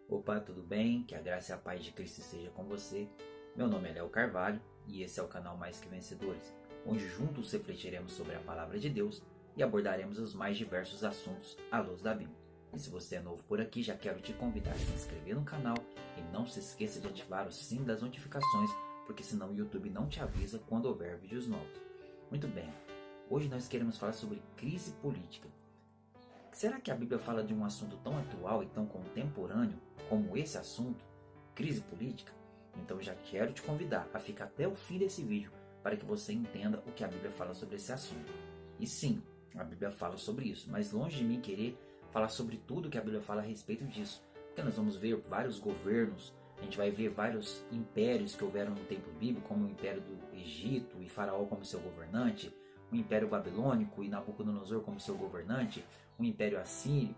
Opa, tudo bem? Que a graça e a paz de Cristo esteja com você. Meu nome é Léo Carvalho e esse é o canal Mais Que Vencedores, onde juntos refletiremos sobre a Palavra de Deus e abordaremos os mais diversos assuntos à luz da Bíblia. E se você é novo por aqui, já quero te convidar a se inscrever no canal e não se esqueça de ativar o sino das notificações, porque senão o YouTube não te avisa quando houver vídeos novos. Muito bem, hoje nós queremos falar sobre crise política. Será que a Bíblia fala de um assunto tão atual e tão contemporâneo como esse assunto, crise política? Então já quero te convidar a ficar até o fim desse vídeo para que você entenda o que a Bíblia fala sobre esse assunto. E sim, a Bíblia fala sobre isso, mas longe de mim querer falar sobre tudo que a Bíblia fala a respeito disso, porque nós vamos ver vários governos, a gente vai ver vários impérios que houveram no tempo bíblico, como o Império do Egito e Faraó como seu governante, o Império Babilônico e Nabucodonosor como seu governante, o Império Assírio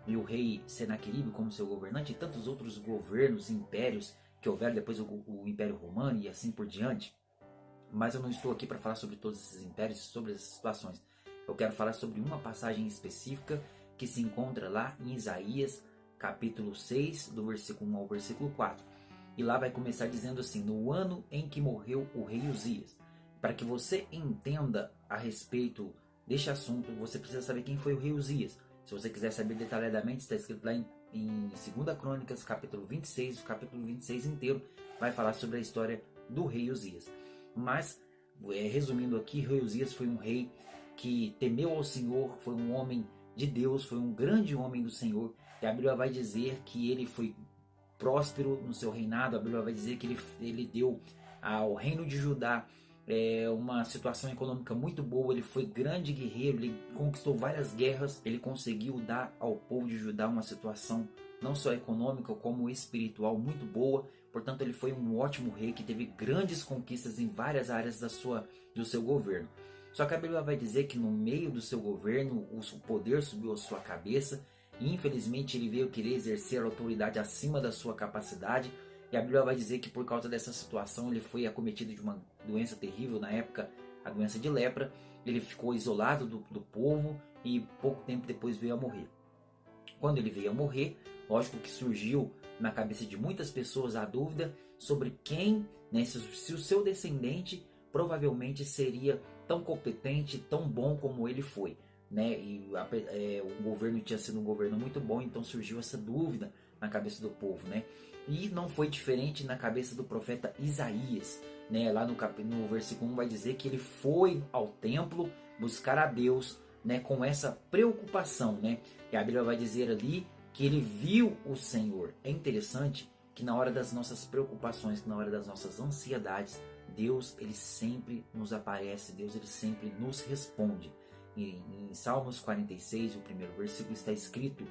e o rei Senaqueribe como seu governante, e tantos outros governos, impérios que houveram, depois o Império Romano e assim por diante. Mas eu não estou aqui para falar sobre todos esses impérios, sobre essas situações. Eu quero falar sobre uma passagem específica que se encontra lá em Isaías, capítulo 6, do versículo 1 ao versículo 4. E lá vai começar dizendo assim: no ano em que morreu o rei Uzias. Para que você entenda a respeito deste assunto, você precisa saber quem foi o rei Uzias. Se você quiser saber detalhadamente, está escrito lá em 2 Crônicas, capítulo 26, o capítulo 26 inteiro vai falar sobre a história do rei Uzias. Mas, resumindo aqui, o rei Uzias foi um rei que temeu ao Senhor, foi um homem de Deus, foi um grande homem do Senhor. E a Bíblia vai dizer que ele foi próspero no seu reinado. A Bíblia vai dizer que ele deu ao reino de Judá uma situação econômica muito boa. Ele foi grande guerreiro, ele conquistou várias guerras, ele conseguiu dar ao povo de Judá uma situação não só econômica como espiritual muito boa. Portanto, ele foi um ótimo rei que teve grandes conquistas em várias áreas do seu governo. Só que a Bíblia vai dizer que no meio do seu governo o poder subiu à sua cabeça e infelizmente ele veio querer exercer a autoridade acima da sua capacidade. E a Bíblia vai dizer que por causa dessa situação ele foi acometido de uma doença terrível, na época a doença de lepra. Ele ficou isolado do povo e pouco tempo depois veio a morrer. Quando ele veio a morrer, lógico que surgiu na cabeça de muitas pessoas a dúvida sobre quem, né, se o seu descendente provavelmente seria tão competente, tão bom como ele foi. Né? E o governo tinha sido um governo muito bom, então surgiu essa dúvida na cabeça do povo, né? E não foi diferente na cabeça do profeta Isaías, né? Lá no versículo 1 vai dizer que ele foi ao templo buscar a Deus, né? Com essa preocupação, né? E a Bíblia vai dizer ali que ele viu o Senhor. É interessante que na hora das nossas preocupações, que na hora das nossas ansiedades, Deus ele sempre nos aparece, Deus ele sempre nos responde. Em Salmos 46, o primeiro versículo, está escrito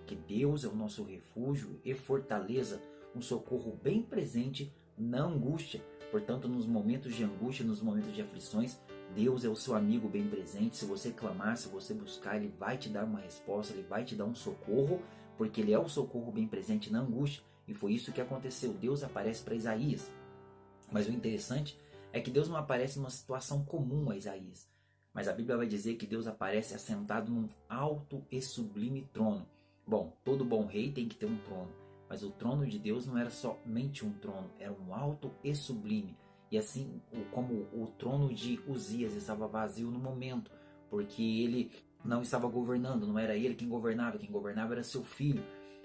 que Deus é o nosso refúgio e fortaleza, um socorro bem presente na angústia. Portanto, nos momentos de angústia, nos momentos de aflições, Deus é o seu amigo bem presente. Se você clamar, se você buscar, Ele vai te dar uma resposta, Ele vai te dar um socorro, porque Ele é o socorro bem presente na angústia. E foi isso que aconteceu. Deus aparece para Isaías. Mas o interessante é que Deus não aparece numa situação comum a Isaías. Mas a Bíblia vai dizer que Deus aparece assentado num alto e sublime trono. Bom, todo bom rei tem que ter um trono, mas o trono de Deus não era somente um trono, era um alto e sublime. E assim como o trono de Uzias estava vazio no momento, porque ele não estava governando, não era ele quem governava era seu filho,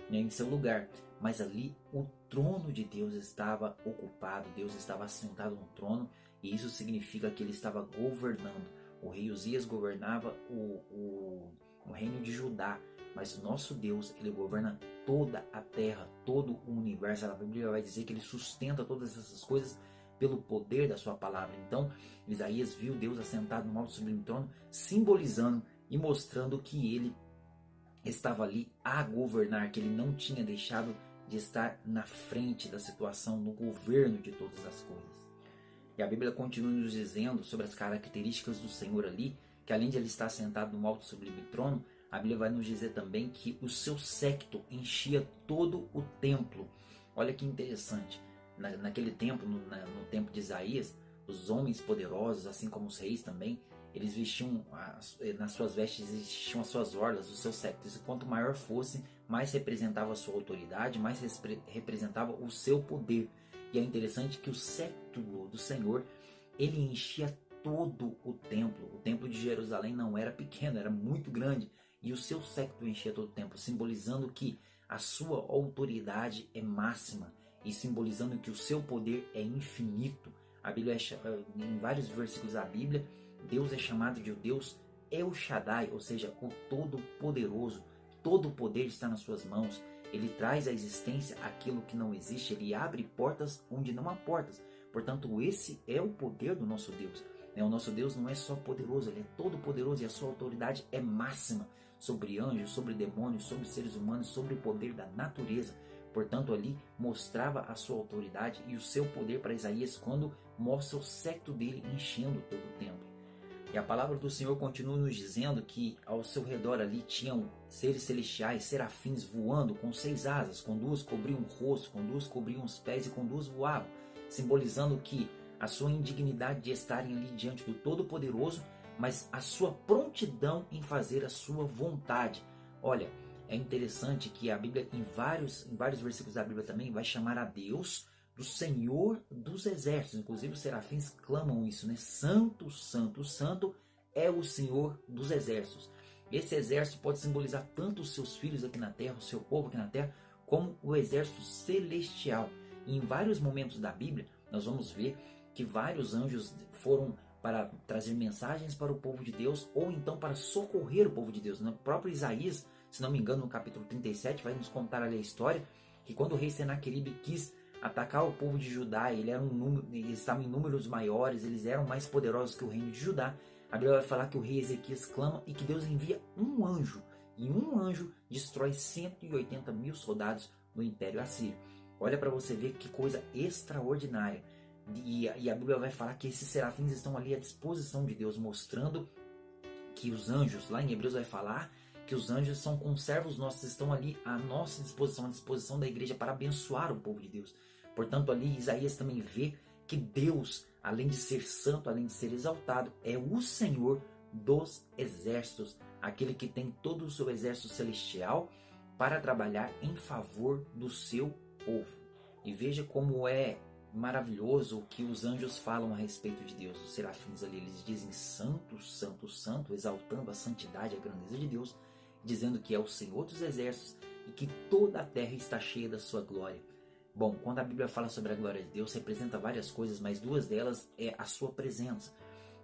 né, em seu lugar. Mas ali o trono de Deus estava ocupado, Deus estava assentado no trono, e isso significa que ele estava governando. O rei Uzias governava o reino de Judá, mas o nosso Deus, ele governa toda a terra, todo o universo. A Bíblia vai dizer que ele sustenta todas essas coisas pelo poder da sua palavra. Então, Isaías viu Deus assentado no alto e sublime trono, simbolizando e mostrando que ele estava ali a governar, que ele não tinha deixado de estar na frente da situação, no governo de todas as coisas. E a Bíblia continua nos dizendo sobre as características do Senhor ali, que além de ele estar sentado no alto e sublime trono, a Bíblia vai nos dizer também que o seu séquito enchia todo o templo. Olha que interessante. Naquele tempo, no tempo de Isaías, os homens poderosos, assim como os reis também, eles vestiam, nas suas vestes existiam as suas orlas, os seus séquitos. E quanto maior fosse, mais representava a sua autoridade, mais representava o seu poder. E é interessante que o séquito do Senhor, ele enchia todo o templo. O templo de Jerusalém não era pequeno, era muito grande. E o seu séquito enchia todo o templo, simbolizando que a sua autoridade é máxima e simbolizando que o seu poder é infinito. A Bíblia, em vários versículos da Bíblia, Deus é chamado de o Deus El Shaddai, ou seja, o Todo-Poderoso. Todo o poder está nas suas mãos. Ele traz à existência aquilo que não existe. Ele abre portas onde não há portas. Portanto, esse é o poder do nosso Deus. O nosso Deus não é só poderoso, Ele é todo-poderoso e a sua autoridade é máxima sobre anjos, sobre demônios, sobre seres humanos, sobre o poder da natureza. Portanto, ali mostrava a sua autoridade e o seu poder para Isaías quando mostra o séquito dele enchendo todo o templo. E a palavra do Senhor continua nos dizendo que ao seu redor ali tinham seres celestiais, serafins voando com 6 asas, com 2 cobriam o rosto, com 2 cobriam os pés e com 2 voavam, simbolizando que a sua indignidade de estarem ali diante do Todo-Poderoso, mas a sua prontidão em fazer a sua vontade. Olha, é interessante que a Bíblia, em vários versículos da Bíblia também, vai chamar a Deus do Senhor dos Exércitos. Inclusive os serafins clamam isso, né? Santo, santo, santo é o Senhor dos Exércitos. Esse exército pode simbolizar tanto os seus filhos aqui na terra, o seu povo aqui na terra, como o exército celestial. E em vários momentos da Bíblia, nós vamos ver que vários anjos foram para trazer mensagens para o povo de Deus, ou então para socorrer o povo de Deus. No próprio Isaías, se não me engano, no capítulo 37, vai nos contar ali a história, que quando o rei Senaqueribe quis atacar o povo de Judá, eles estavam em números maiores, eles eram mais poderosos que o reino de Judá. A Bíblia vai falar que o rei Ezequias clama e que Deus envia um anjo, e um anjo destrói 180 mil soldados no Império Assírio. Olha para você ver que coisa extraordinária. E a Bíblia vai falar que esses serafins estão ali à disposição de Deus, mostrando que os anjos, lá em Hebreus vai falar que os anjos são conservos nossos, estão ali à nossa disposição, à disposição da igreja para abençoar o povo de Deus. Portanto, ali Isaías também vê que Deus, além de ser santo, além de ser exaltado, é o Senhor dos exércitos, aquele que tem todo o seu exército celestial para trabalhar em favor do seu povo. E veja como é maravilhoso o que os anjos falam a respeito de Deus. Os serafins ali, eles dizem santo, santo, santo, exaltando a santidade e a grandeza de Deus, dizendo que é o Senhor dos exércitos e que toda a terra está cheia da sua glória. Bom, quando a Bíblia fala sobre a glória de Deus, representa várias coisas, mas 2 delas é a sua presença.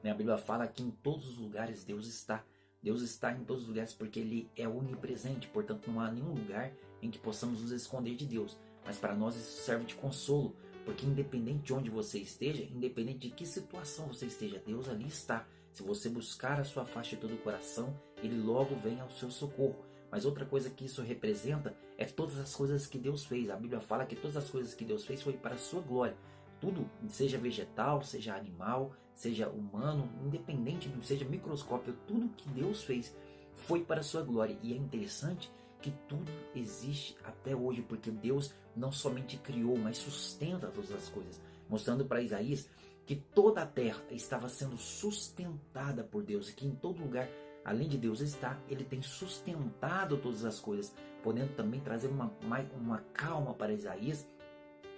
A Bíblia fala que em todos os lugares Deus está. Deus está em todos os lugares porque Ele é onipresente, portanto não há nenhum lugar em que possamos nos esconder de Deus. Mas para nós isso serve de consolo, porque independente de onde você esteja, independente de que situação você esteja, Deus ali está. Se você buscar a sua face de todo o coração, Ele logo vem ao seu socorro. Mas outra coisa que isso representa é todas as coisas que Deus fez. A Bíblia fala que todas as coisas que Deus fez foi para a sua glória. Tudo, seja vegetal, seja animal, seja humano, independente, seja microscópio, tudo que Deus fez foi para a sua glória. E é interessante que tudo existe até hoje, porque Deus não somente criou, mas sustenta todas as coisas, mostrando para Isaías que toda a terra estava sendo sustentada por Deus e que em todo lugar, além de Deus estar, Ele tem sustentado todas as coisas, podendo também trazer uma calma para Isaías,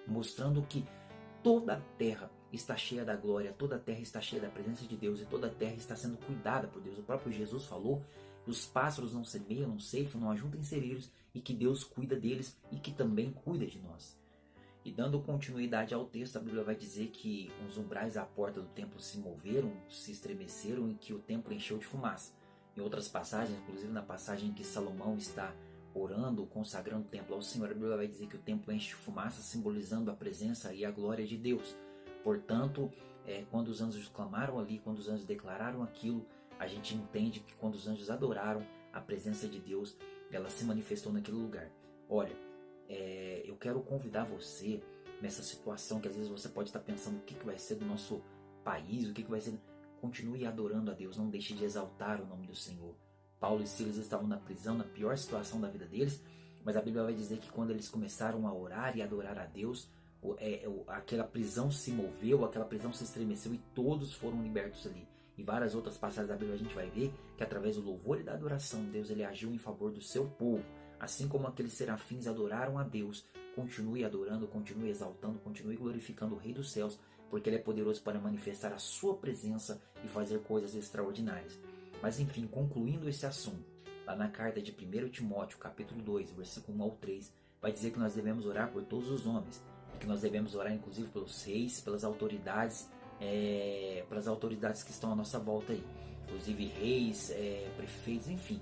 mostrando que toda a terra está cheia da glória, toda a terra está cheia da presença de Deus e toda a terra está sendo cuidada por Deus. O próprio Jesus falou que os pássaros não semeiam, não ceifam, não ajuntam celeiros e que Deus cuida deles e que também cuida de nós. E dando continuidade ao texto, a Bíblia vai dizer que os umbrais da porta do templo se moveram, se estremeceram e que o templo encheu de fumaça. Em outras passagens, inclusive na passagem em que Salomão está orando, consagrando o templo ao Senhor, a Bíblia vai dizer que o templo enche de fumaça, simbolizando a presença e a glória de Deus. Portanto, quando os anjos clamaram ali, quando os anjos declararam aquilo, a gente entende que quando os anjos adoraram, a presença de Deus, ela se manifestou naquele lugar. Olha, eu quero convidar você nessa situação que às vezes você pode estar pensando o que vai ser do nosso país, o que vai ser. Continue adorando a Deus, não deixe de exaltar o nome do Senhor. Paulo e Silas estavam na prisão, na pior situação da vida deles, mas a Bíblia vai dizer que quando eles começaram a orar e adorar a Deus, aquela prisão se moveu, aquela prisão se estremeceu e todos foram libertos ali. e várias outras passagens da Bíblia, a gente vai ver que através do louvor e da adoração, Deus ele agiu em favor do seu povo. Assim como aqueles serafins adoraram a Deus, continue adorando, continue exaltando, continue glorificando o Rei dos Céus, porque Ele é poderoso para manifestar a sua presença e fazer coisas extraordinárias. Mas enfim, concluindo esse assunto, lá na carta de 1 Timóteo, capítulo 2, versículo 1 ao 3, vai dizer que nós devemos orar por todos os homens, e que nós devemos orar inclusive pelos reis, pelas autoridades que estão à nossa volta aí, inclusive reis, prefeitos, enfim.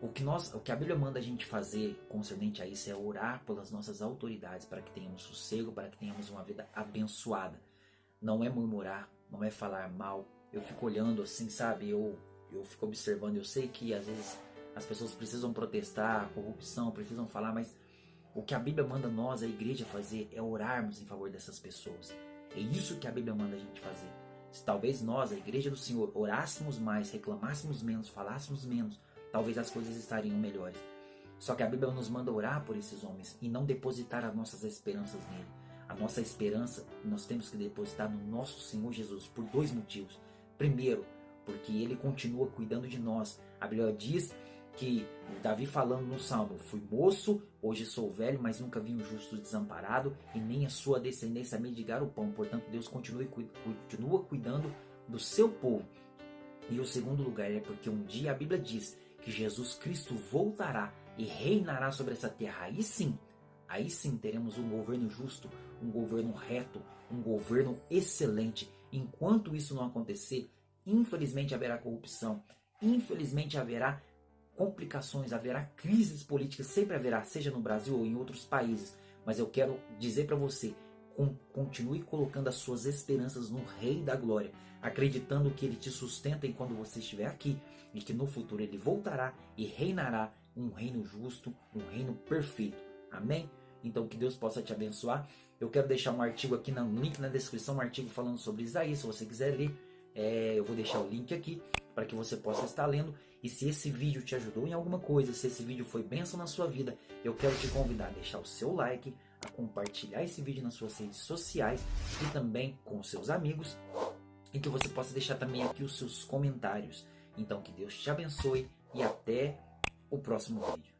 O que a Bíblia manda a gente fazer concernente a isso é orar pelas nossas autoridades para que tenhamos sossego, para que tenhamos uma vida abençoada. Não é murmurar, não é falar mal. Eu fico olhando assim, sabe? Eu fico observando. Eu sei que às vezes as pessoas precisam protestar a corrupção, precisam falar, mas o que a Bíblia manda nós, a igreja, fazer é orarmos em favor dessas pessoas. É isso que a Bíblia manda a gente fazer. Se talvez nós, a igreja do Senhor, orássemos mais, reclamássemos menos, falássemos menos, talvez as coisas estariam melhores. Só que a Bíblia nos manda orar por esses homens e não depositar as nossas esperanças nele. A nossa esperança nós temos que depositar no nosso Senhor Jesus por dois motivos. Primeiro, porque ele continua cuidando de nós. A Bíblia diz que Davi falando no Salmo: fui moço, hoje sou velho, mas nunca vi um justo desamparado e nem a sua descendência mendigar o pão. Portanto, Deus continua cuidando do seu povo. E o segundo lugar é porque um dia a Bíblia diz que Jesus Cristo voltará e reinará sobre essa terra. Aí sim teremos um governo justo, um governo reto, um governo excelente. Enquanto isso não acontecer, infelizmente haverá corrupção, infelizmente haverá complicações, haverá crises políticas, sempre haverá, seja no Brasil ou em outros países. Mas eu quero dizer para você, continue colocando as suas esperanças no Rei da Glória, acreditando que Ele te sustenta enquanto você estiver aqui e que no futuro Ele voltará e reinará um reino justo, um reino perfeito. Amém? Então que Deus possa te abençoar. Eu quero deixar um artigo aqui no link na descrição, um artigo falando sobre Isaías, se você quiser ler. Eu vou deixar o link aqui para que você possa estar lendo. E se esse vídeo te ajudou em alguma coisa, se esse vídeo foi bênção na sua vida, eu quero te convidar a deixar o seu like, a compartilhar esse vídeo nas suas redes sociais e também com seus amigos, e que você possa deixar também aqui os seus comentários. Então que Deus te abençoe e até o próximo vídeo.